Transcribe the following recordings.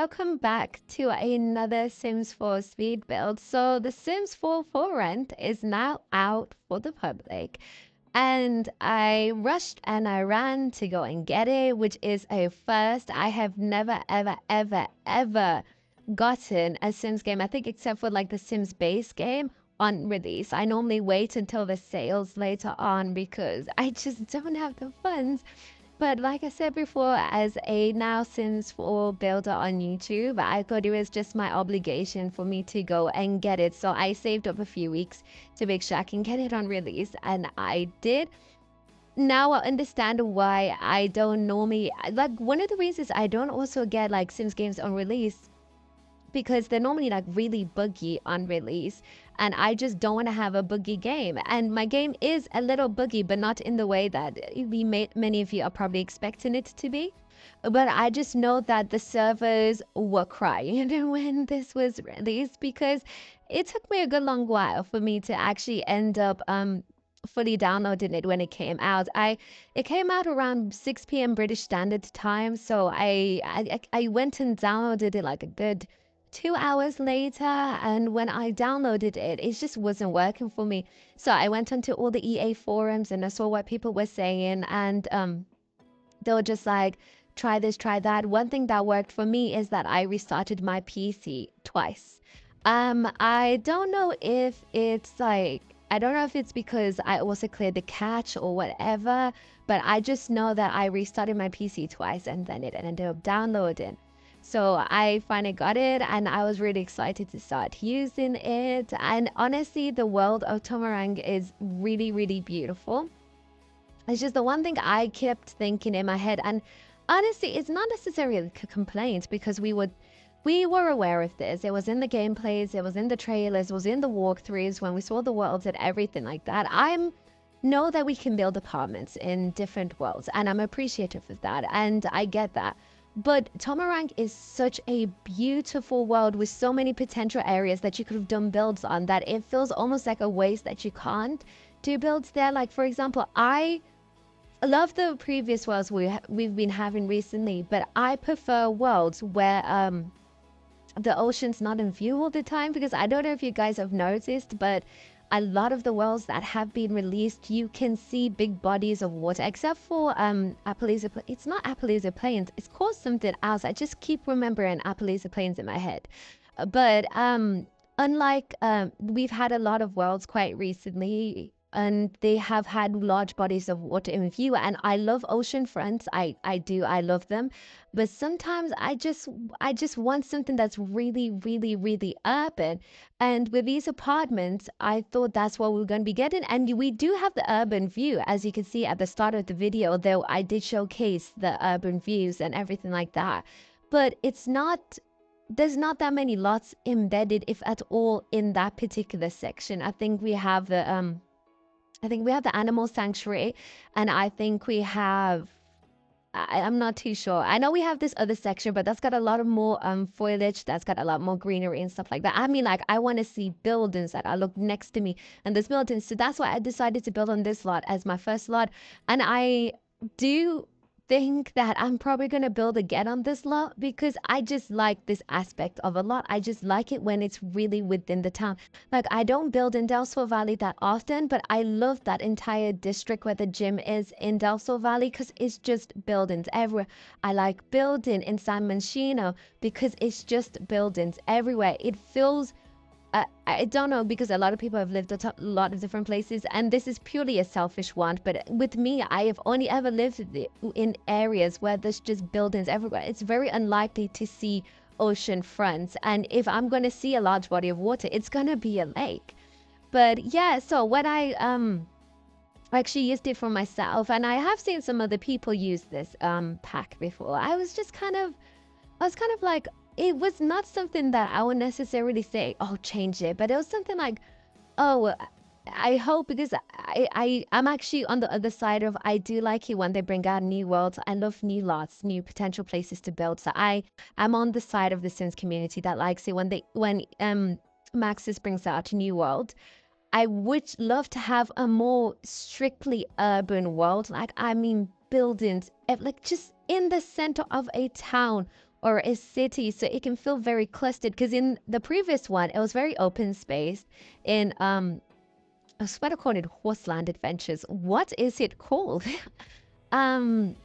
welcome back to another Sims 4 speed build. So the Sims 4 for rent is now out for the public, and I rushed and I ran to go and get it, which is a first. I have never ever gotten a Sims game, I think, except for like the Sims base game on release. I normally wait until the sales later on because I just don't have the funds. But like I said before, as a now Sims 4 builder on YouTube, I thought it was just my obligation for me to go and get it. So I saved up a few weeks to make sure I can get it on release, and I did. Now I understand why I don't normally, like, one of the reasons I don't also get like Sims games on release, because they're normally like really buggy on release, and I just don't want to have a buggy game. And my game is a little buggy, but not in the way that many of you are probably expecting it to be. But I just know that the servers were crying when this was released, because it took me a good long while for me to actually end up fully downloading it when it came out. It came out around 6 p.m. British Standard Time, so I went and downloaded it like a good 2 hours later, and when I downloaded it, it just wasn't working for me. So I went onto all the EA forums and I saw what people were saying, and they were just like, try this, try that. One thing that worked for me is that I restarted my PC twice. I don't know if it's like, I don't know if it's because I also cleared the cache or whatever, but I just know that I restarted my PC twice and then it ended up downloading. So I finally got it, and I was really excited to start using it. And honestly, the world of Tomarang is really beautiful. It's just the one thing I kept thinking in my head, and honestly, it's not necessarily a complaint, because we were aware of this. It was in the gameplays, it was in the trailers, it was in the walkthroughs when we saw the worlds and everything like that. I know that we can build apartments in different worlds, and I'm appreciative of that, and I get that. But Tomarang is such a beautiful world with so many potential areas that you could have done builds on, that it feels almost like a waste that you can't do builds there. Like, for example, I love the previous worlds we've been having recently, but I prefer worlds where the ocean's not in view all the time, because I don't know if you guys have noticed, but a lot of the worlds that have been released, you can see big bodies of water, except for Appaloosa. It's not Appaloosa Plains, it's called something else. I just keep remembering Appaloosa Plains in my head. But unlike we've had a lot of worlds quite recently, and they have had large bodies of water in view, and I love ocean fronts. I love them, but sometimes I just want something that's really urban. And with these apartments, I thought that's what we were going to be getting, and we do have the urban view, as you can see at the start of the video, though I did showcase the urban views and everything like that. But it's not, there's not that many lots embedded, if at all, in that particular section. I think we have the animal sanctuary, and I think we have, I'm not too sure. I know we have this other section, but that's got a lot of more foliage, that's got a lot more greenery and stuff like that. I mean, like, I want to see buildings that I look next to me, and there's buildings. So that's why I decided to build on this lot as my first lot. And I do think that I'm probably going to build again on this lot, because I just like this aspect of a lot. I just like it when it's really within the town. Like, I don't build in Delso Valley that often, but I love that entire district where the gym is in Delso Valley, because it's just buildings everywhere. I like building in San Mancino because it's just buildings everywhere. It feels, I don't know, because a lot of people have lived a lot of different places, and this is purely a selfish want, but with me, I have only ever lived in areas where there's just buildings everywhere. It's very unlikely to see ocean fronts, and if I'm going to see a large body of water, it's going to be a lake. But yeah, so when I actually used it for myself, and I have seen some other people use this pack before, I was kind of like, it was not something that I would necessarily say, oh, change it, but it was something like, oh, I hope, because I'm actually on the other side of, I do like it when they bring out new worlds. I love new lots, new potential places to build. So I'm on the side of the Sims community that likes it when Maxis brings out a new world. I would love to have a more strictly urban world. Like, I mean, buildings, like, just in the center of a town or a city, so it can feel very clustered. Because in the previous one, it was very open space. In I was about to call it Horseland Adventures. What is it called? um,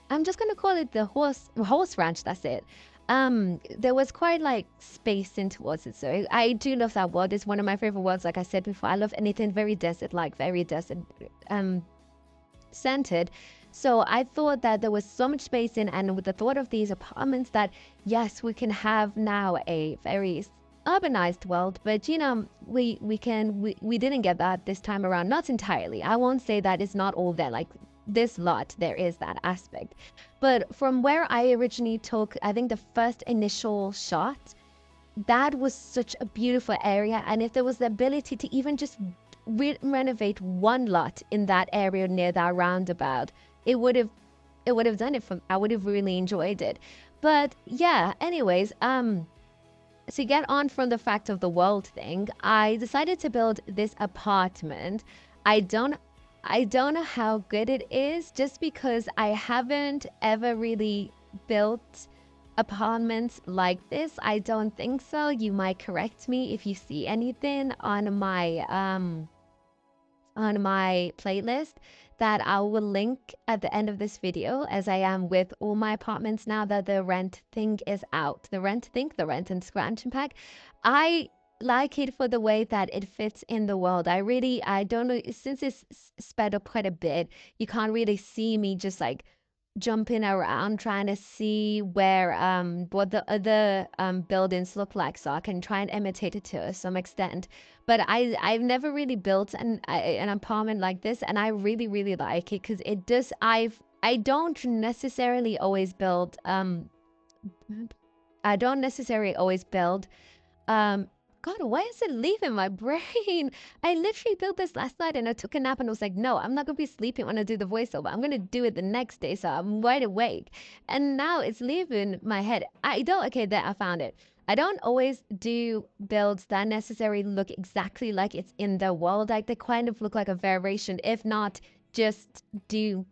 I'm just gonna call it the horse ranch. That's it. There was quite like space in towards it, so I do love that world. It's one of my favorite worlds. Like I said before, I love anything very desert, like very desert centered. So I thought that there was so much space in, and with the thought of these apartments, that yes, we can have now a very urbanized world. But you know, we didn't get that this time around. Not entirely. I won't say that it's not all there. Like this lot, there is that aspect. But from where I originally took, I think the first initial shot, that was such a beautiful area. And if there was the ability to even just renovate one lot in that area near that roundabout, it would have done it for, I would have really enjoyed it. But yeah, anyways, to get on from the fact of the world thing, I decided to build this apartment. I don't know how good it is, just because I haven't ever really built apartments like this. I don't think so. You might correct me if you see anything on my playlist that I will link at the end of this video, as I am with all my apartments now that the rent thing is out. The rent and expansion pack. I like it for the way that it fits in the world. I don't know, since it's sped up quite a bit, you can't really see me just like jumping around trying to see where what the other buildings look like, so I can try and imitate it to some extent. But I've never really built an apartment like this, and I really like it, because it does I don't necessarily always build I don't necessarily always build God, why is it leaving my brain? I literally built this last night and I took a nap and I was like, no, I'm not going to be sleeping when I do the voiceover. I'm going to do it the next day, so I'm wide awake. And now it's leaving my head. Okay, there, I found it. I don't always do builds that necessarily look exactly like it's in the world. Like they kind of look like a variation, if not just do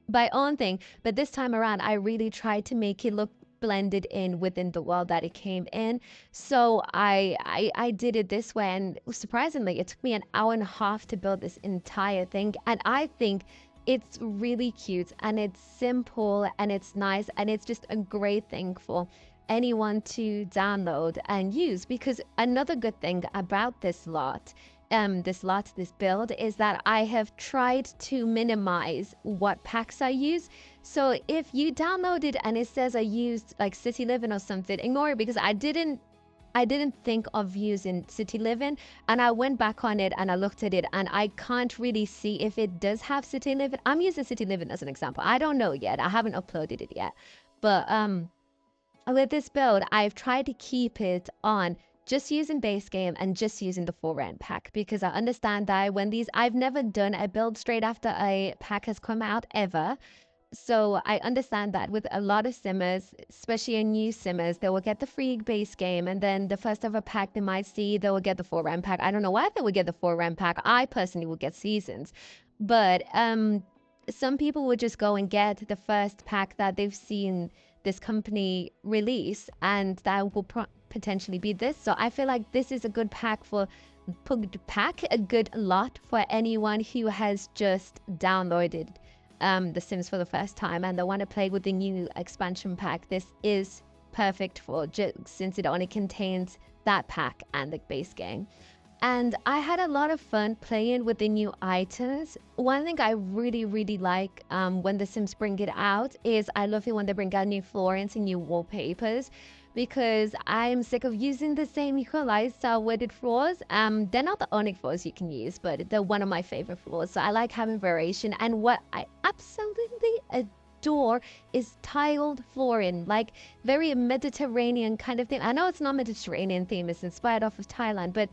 my own thing. But this time around, I really tried to make it look blended in within the world that it came in. So I did it this way, and surprisingly, it took me an hour and a half to build this entire thing. And I think it's really cute, and it's simple, and it's nice, and it's just a great thing for anyone to download and use. Because another good thing about this build is that I have tried to minimize what packs I use. So if you download it and it says I used like City Living or something, ignore it, because I didn't think of using City Living, and I went back on it and I looked at it and I can't really see if it does have City Living. I'm using City Living as an example. I don't know yet. I haven't uploaded it yet. But with this build, I've tried to keep it on just using base game and just using the full rent pack, because I understand that when I've never done a build straight after a pack has come out ever. So I understand that with a lot of simmers, especially a new simmers, they will get the free base game, and then the first ever pack they might see, they will get the full rent pack. I don't know why they would get the full rent pack. I personally would get seasons, but some people would just go and get the first pack that they've seen this company release, and that will potentially be this. So I feel like this is a good a good lot for anyone who has just downloaded The Sims for the first time and they want to play with the new expansion pack. This is perfect for, just since it only contains that pack and the base game. And I had a lot of fun playing with the new items. One thing I really like when The Sims bring it out is I love it when they bring out new floorings and new wallpapers, because I'm sick of using the same equalized style wooded floors. They're not the only floors you can use, but they're one of my favorite floors. So I like having variation. And what I absolutely adore is tiled flooring, like very Mediterranean kind of thing. I know it's not Mediterranean theme, it's inspired off of Thailand, but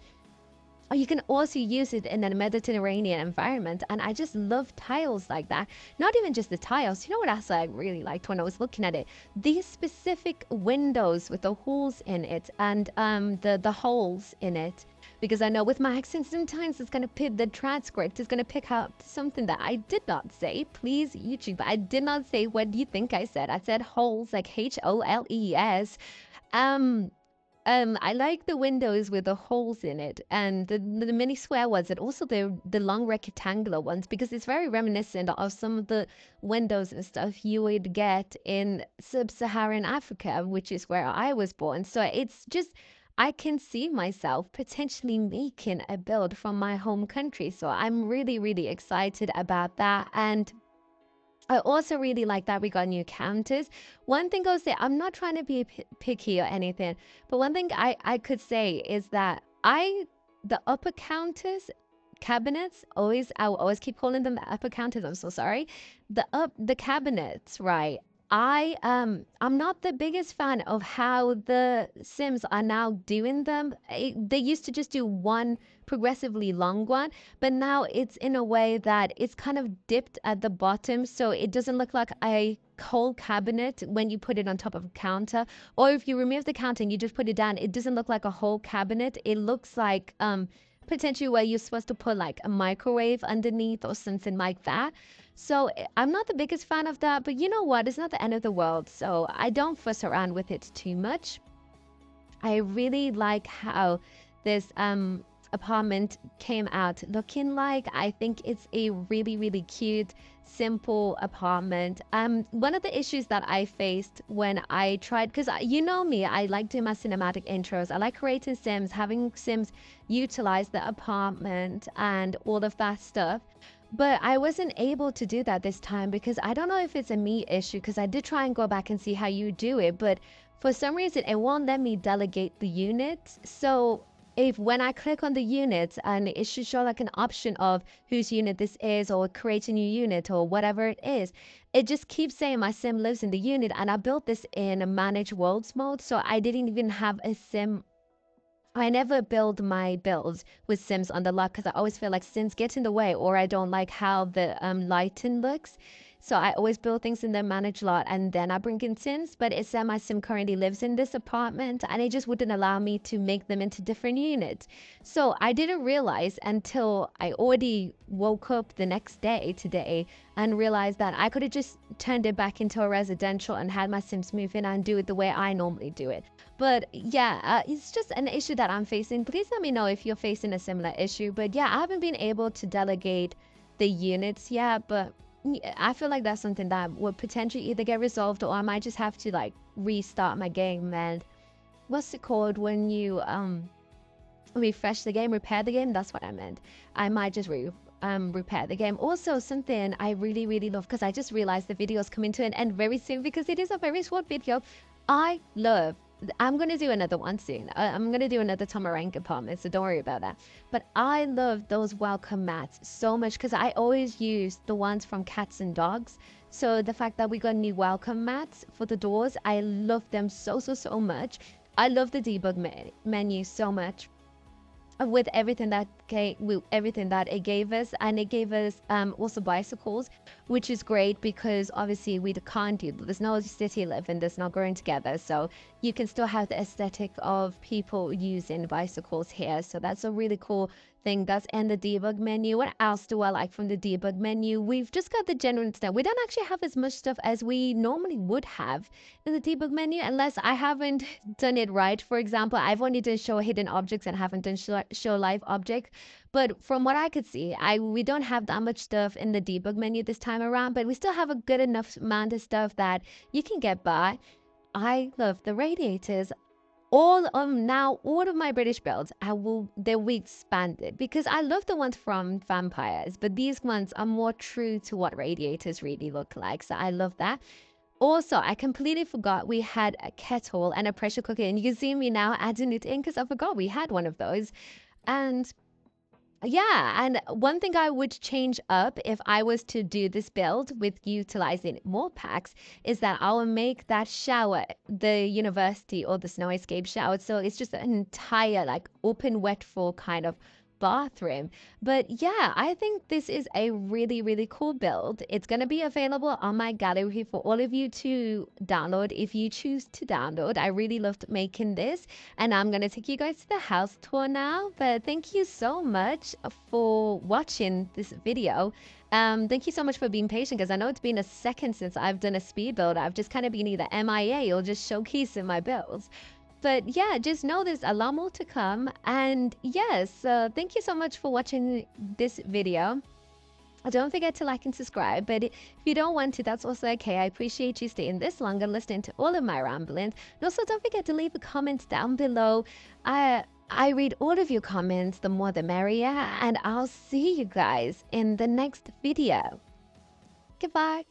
you can also use it in a Mediterranean environment. And I just love tiles like that. Not even just the tiles. You know what else I really liked when I was looking at it? These specific windows with the holes in it and the holes in it. because I know with my accent sometimes it's going to pick the transcript, it's going to pick out something that I did not say. Please, YouTube, I did not say what you think I said. I said holes, like Holes. Um, I like the windows with the holes in it, and the mini square ones, and also the long rectangular ones, because it's very reminiscent of some of the windows and stuff you would get in sub-Saharan Africa, which is where I was born. So it's just I can see myself potentially making a build from my home country. So I'm really, really excited about that. And I also really like that we got new counters. One thing I'll say, I'm not trying to be picky or anything, but one thing I could say is that the upper counters cabinets, I'll always keep calling them the upper counters. I'm so sorry. The cabinets, right? I'm not the biggest fan of how the Sims are now doing them. They used to just do one progressively long one, but now it's in a way that it's kind of dipped at the bottom, so it doesn't look like a whole cabinet when you put it on top of a counter. Or if you remove the counter and you just put it down, it doesn't look like a whole cabinet. It looks like potentially where you're supposed to put like a microwave underneath or something like that. So I'm not the biggest fan of that, but you know what? It's not the end of the world, so I don't fuss around with it too much. I really like how this apartment came out looking like. I think it's a really, really cute, simple apartment. One of the issues that I faced when I tried, because you know me, I like doing my cinematic intros. I like creating Sims, having Sims utilize the apartment and all of that stuff. But I wasn't able to do that this time because I don't know if it's a me issue, because I did try and go back and see how you do it, but for some reason it won't let me delegate the units. So if when I click on the units and it should show like an option of whose unit this is or create a new unit or whatever it is, it just keeps saying my sim lives in the unit, and I built this in a manage worlds mode, so I didn't even have a sim. I never build my builds with Sims on the lot because I always feel like Sims get in the way, or I don't like how the lighting looks. So I always build things in the manage lot and then I bring in Sims. But it said my Sim currently lives in this apartment and it just wouldn't allow me to make them into different units. So I didn't realize until I already woke up the next day today and realized that I could have just turned it back into a residential and had my Sims move in and do it the way I normally do it. But yeah, it's just an issue that I'm facing. Please let me know if you're facing a similar issue. But yeah, I haven't been able to delegate the units yet, but I feel like that's something that would potentially either get resolved or I might just have to like restart my game. And what's it called when you refresh the game, repair the game? That's what I meant. I might just repair the game. Also, something I really, really love, because I just realized the video is coming to an end very soon because it is a very short video. I'm going to do another one soon. I'm going to do another Tomarang apartment, so don't worry about that. But I love those welcome mats so much because I always use the ones from cats and dogs. So the fact that we got new welcome mats for the doors, I love them so, so, so much. I love the debug menu so much. With everything that it gave us, and it gave us also bicycles, which is great because obviously we can't do, there's no city living, there's not growing together, so you can still have the aesthetic of people using bicycles here. So that's a really cool thing. That's in the debug menu. What else do I like from the debug menu? We've just got the general stuff. We don't actually have as much stuff as we normally would have in the debug menu, unless I haven't done it right. For example, I've only done show hidden objects and haven't done show live object. But from what I could see, we don't have that much stuff in the debug menu this time around, but we still have a good enough amount of stuff that you can get by. I love the radiators. All of my British builds, they will be expanded because I love the ones from vampires, but these ones are more true to what radiators really look like. So I love that. Also, I completely forgot we had a kettle and a pressure cooker, and you can see me now adding it in because I forgot we had one of those. And yeah, and one thing I would change up if I was to do this build with utilizing more packs is that I will make that shower the university or the snow escape shower. So it's just an entire like open wet floor kind of bathroom. But yeah, I think this is a really, really cool build. It's going to be available on my gallery for all of you to download if you choose to download. I really loved making this, and I'm going to take you guys to the house tour now. But thank you so much for watching this video. Thank you so much for being patient, because I know it's been a second since I've done a speed build. I've just kind of been either MIA or just showcasing my builds. But yeah, just know there's a lot more to come. And yes, thank you so much for watching this video. Don't forget to like and subscribe, but if you don't want to, that's also okay. I appreciate you staying this long and listening to all of my ramblings. And also, don't forget to leave a comment down below. I read all of your comments, the more the merrier, and I'll see you guys in the next video. Goodbye.